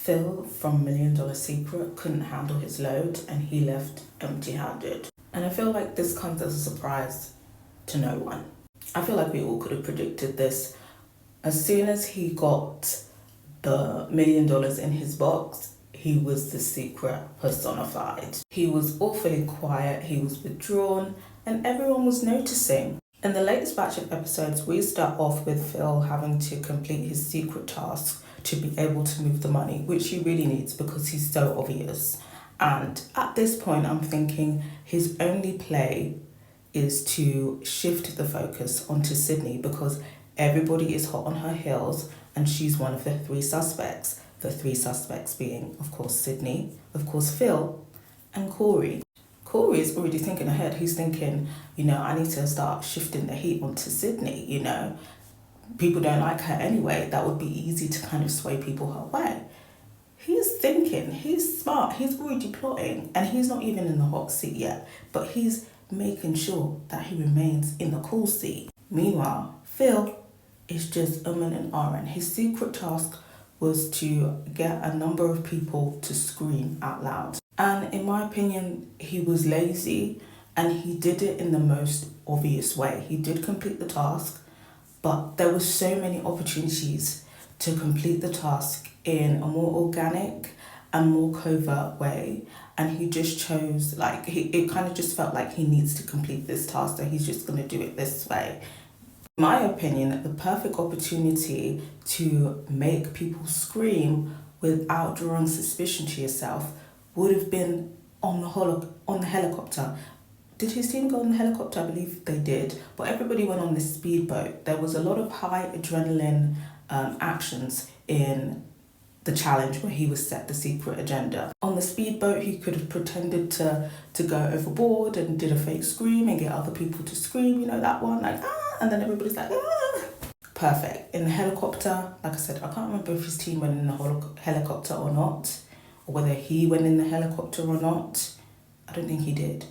Phil from Million Dollar Secret couldn't handle his load and he left empty-handed. And I feel like this comes as a surprise to no one. I feel like we all could have predicted this. As soon as he got the $1 million in his box, he was the secret personified. He was awfully quiet, he was withdrawn, and everyone was noticing. In the latest batch of episodes, we start off with Phil having to complete his secret task to be able to move the money, which he really needs because he's so obvious. And at this point, I'm thinking his only play is to shift the focus onto Sydney because everybody is hot on her heels and she's one of the three suspects. The three suspects being, of course, Sydney, of course, Phil, and Corey. Corey is already thinking ahead. He's thinking, I need to start shifting the heat onto Sydney, People don't like her anyway. That would be easy to kind of sway people her way. He's thinking, he's smart, he's already plotting, and he's not even in the hot seat yet, but he's making sure that he remains in the cool seat. Meanwhile, Phil is just and ahhing. His secret task was to get a number of people to scream out loud. And in my opinion, he was lazy and he did it in the most obvious way. He did complete the task, but there were so many opportunities to complete the task in a more organic and more covert way. And he just chose, it kind of just felt like he needs to complete this task, so he's just going to do it this way. In my opinion, the perfect opportunity to make people scream without drawing suspicion to yourself would have been on the helicopter. Did his team go on the helicopter? I believe they did. But everybody went on this speedboat. There was a lot of high adrenaline actions in the challenge where he was set the secret agenda. On the speedboat, he could have pretended to go overboard and did a fake scream and get other people to scream, that one, and then everybody's like, ah. Perfect. In the helicopter, like I said, I can't remember if his team went in the helicopter or not, or whether he went in the helicopter or not. I don't think he did.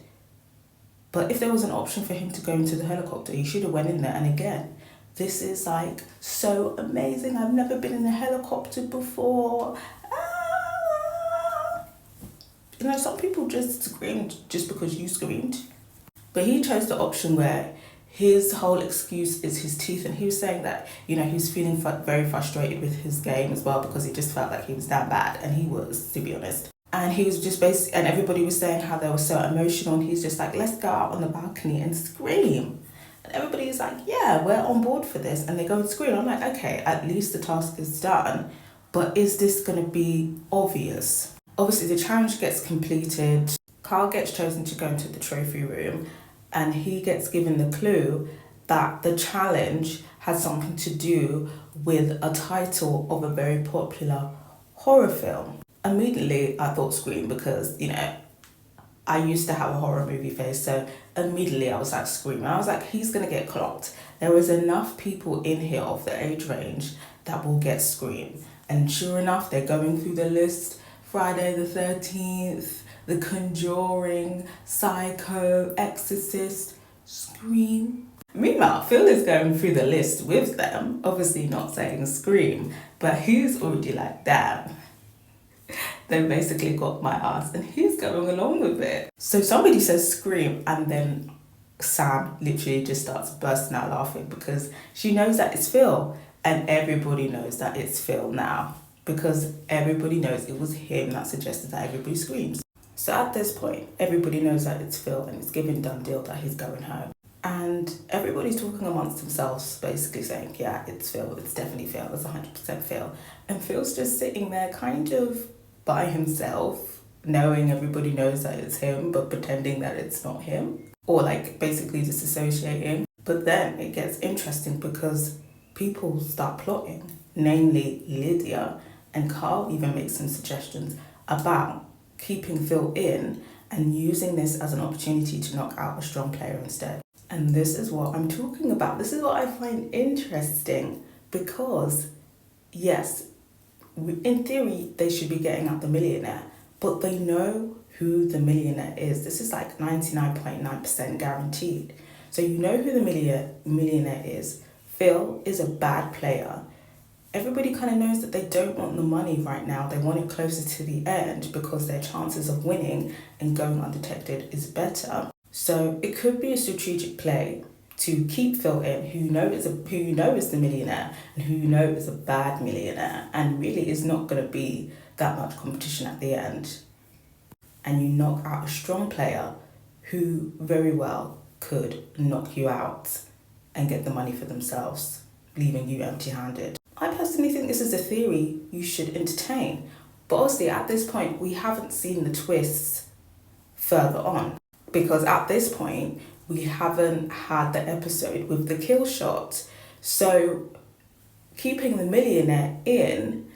But if there was an option for him to go into the helicopter, he should have went in there. And again, this is so amazing. I've never been in a helicopter before. Some people just screamed just because you screamed. But he chose the option where his whole excuse is his teeth. And he was saying that, he was feeling very frustrated with his game as well because he just felt like he was that bad. And he was, to be honest. And he was just and everybody was saying how they were so emotional. And he's just like, let's go out on the balcony and scream. And everybody is like, yeah, we're on board for this. And they go and scream. I'm like, okay, at least the task is done. But is this going to be obvious? Obviously, the challenge gets completed. Carl gets chosen to go into the trophy room. And he gets given the clue that the challenge has something to do with a title of a very popular horror film. Immediately, I thought Scream because, I used to have a horror movie face, so immediately I was like, Scream. And I was like, he's going to get clocked. There is enough people in here of the age range that will get Scream. And sure enough, they're going through the list. Friday the 13th, The Conjuring, Psycho, Exorcist, Scream. Meanwhile, Phil is going through the list with them, obviously not saying Scream, but he's already like, damn. They basically got my ass and he's going along with it. So somebody says Scream and then Sam literally just starts bursting out laughing because she knows that it's Phil and everybody knows that it's Phil now because everybody knows it was him that suggested that everybody screams. So at this point, everybody knows that it's Phil and it's given done deal that he's going home. And everybody's talking amongst themselves, basically saying, yeah, it's Phil, it's definitely Phil, it's 100% Phil. And Phil's just sitting there kind of by himself, knowing everybody knows that it's him, but pretending that it's not him. Or basically disassociating. But then it gets interesting because people start plotting, namely Lydia, and Carl even makes some suggestions about keeping Phil in and using this as an opportunity to knock out a strong player instead. And this is what I'm talking about. This is what I find interesting because, yes, in theory, they should be getting out the millionaire, but they know who the millionaire is. This is 99.9% guaranteed. So you know who the millionaire is. Phil is a bad player. everybody kind of knows that they don't want the money right now. They want it closer to the end because their chances of winning and going undetected is better. So it could be a strategic play to keep Phil in, who you know is the millionaire and who you know is a bad millionaire and really is not going to be that much competition at the end. And you knock out a strong player who very well could knock you out and get the money for themselves, leaving you empty-handed. I personally think this is a theory you should entertain, but obviously at this point we haven't seen the twists further on, because at this point we haven't had the episode with the kill shot. So keeping the millionaire in,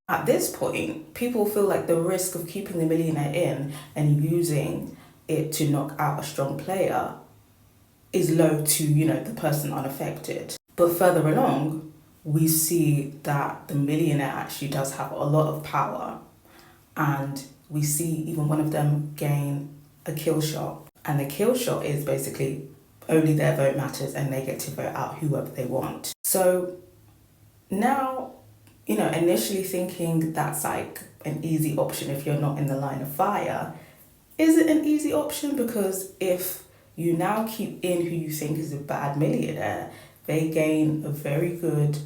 at this point, people feel like the risk of keeping the millionaire in and using it to knock out a strong player is low to, the person unaffected. But further along, we see that the millionaire actually does have a lot of power, and we see even one of them gain a kill shot. And the kill shot is basically only their vote matters and they get to vote out whoever they want. So now, initially thinking that's like an easy option if you're not in the line of fire, is it an easy option? Because if you now keep in who you think is a bad millionaire, they gain a very good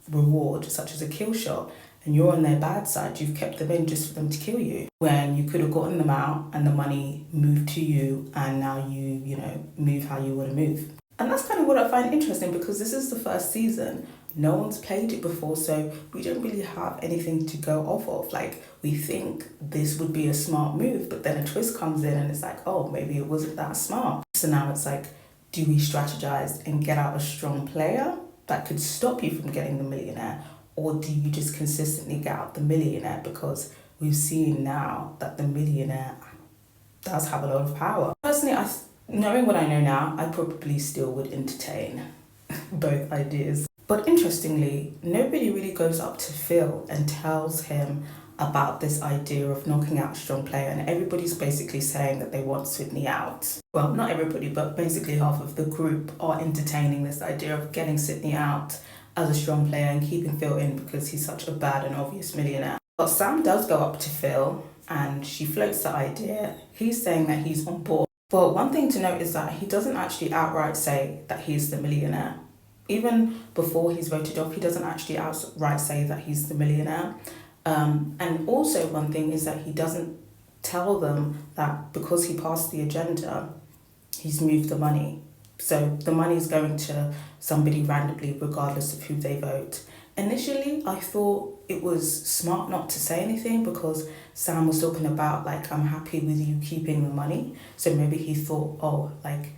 reward, such as a kill shot, and you're on their bad side. You've kept them in just for them to kill you, when you could have gotten them out and the money moved to you, and now you move how you want to move. And that's kind of what I find interesting, because this is the first season. No one's played it before, so we don't really have anything to go off of. Like, we think this would be a smart move, but then a twist comes in and it's like, oh, maybe it wasn't that smart. So now it's like, do we strategize and get out a strong player that could stop you from getting the millionaire? Or do you just consistently get out the millionaire? Because we've seen now that the millionaire does have a lot of power. Personally, knowing what I know now, I probably still would entertain both ideas. But interestingly, nobody really goes up to Phil and tells him about this idea of knocking out a strong player, and everybody's basically saying that they want Sydney out. Well, not everybody, but basically half of the group are entertaining this idea of getting Sydney out as a strong player and keeping Phil in because he's such a bad and obvious millionaire. But Sam does go up to Phil and she floats the idea. He's saying that he's on board. But one thing to note is that he doesn't actually outright say that he's the millionaire. Even before he's voted off, he doesn't actually outright say that he's the millionaire. And also one thing is that he doesn't tell them that because he passed the agenda, he's moved the money. So the money is going to somebody randomly, regardless of who they vote. Initially, I thought it was smart not to say anything because Sam was talking about, like, I'm happy with you keeping the money. So maybe he thought, oh, like,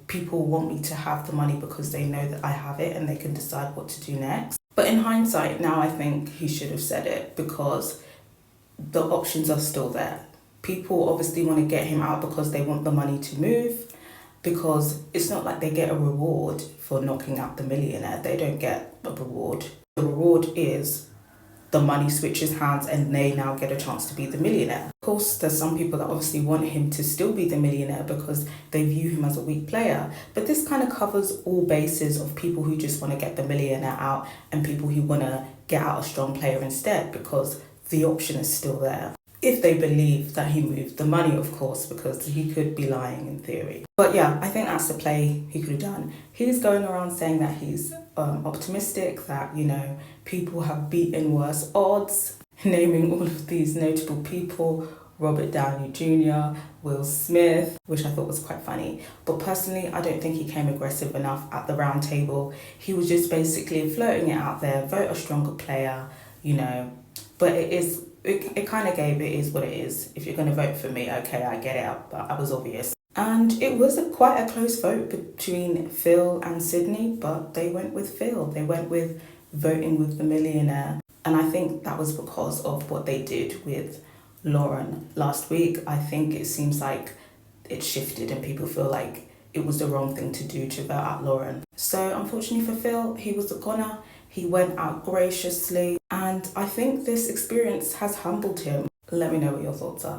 people want me to have the money because they know that I have it and they can decide what to do next. But in hindsight, now I think he should have said it because the options are still there. People obviously want to get him out because they want the money to move, because it's not like they get a reward for knocking out the millionaire. They don't get a reward. The reward is the money switches hands and they now get a chance to be the millionaire. Of course, there's some people that obviously want him to still be the millionaire because they view him as a weak player. But this kind of covers all bases of people who just want to get the millionaire out and people who want to get out a strong player instead, because the option is still there. If they believe that he moved the money, of course, because he could be lying in theory. But yeah, I think that's the play he could have done. He's going around saying that he's optimistic, that, people have beaten worse odds, naming all of these notable people, Robert Downey Jr., Will Smith, which I thought was quite funny. But personally, I don't think he came aggressive enough at the round table. He was just basically floating it out there, vote a stronger player, but it kind of gave it is what it is. If you're going to vote for me, okay, I get it, but I was obvious. And it was quite a close vote between Phil and Sydney, but they went with Phil. They went with voting with the millionaire. And I think that was because of what they did with Lauren last week. I think it seems like it shifted and people feel like it was the wrong thing to do to vote out Lauren. So unfortunately for Phil, he was a goner. He went out graciously, and I think this experience has humbled him. Let me know what your thoughts are.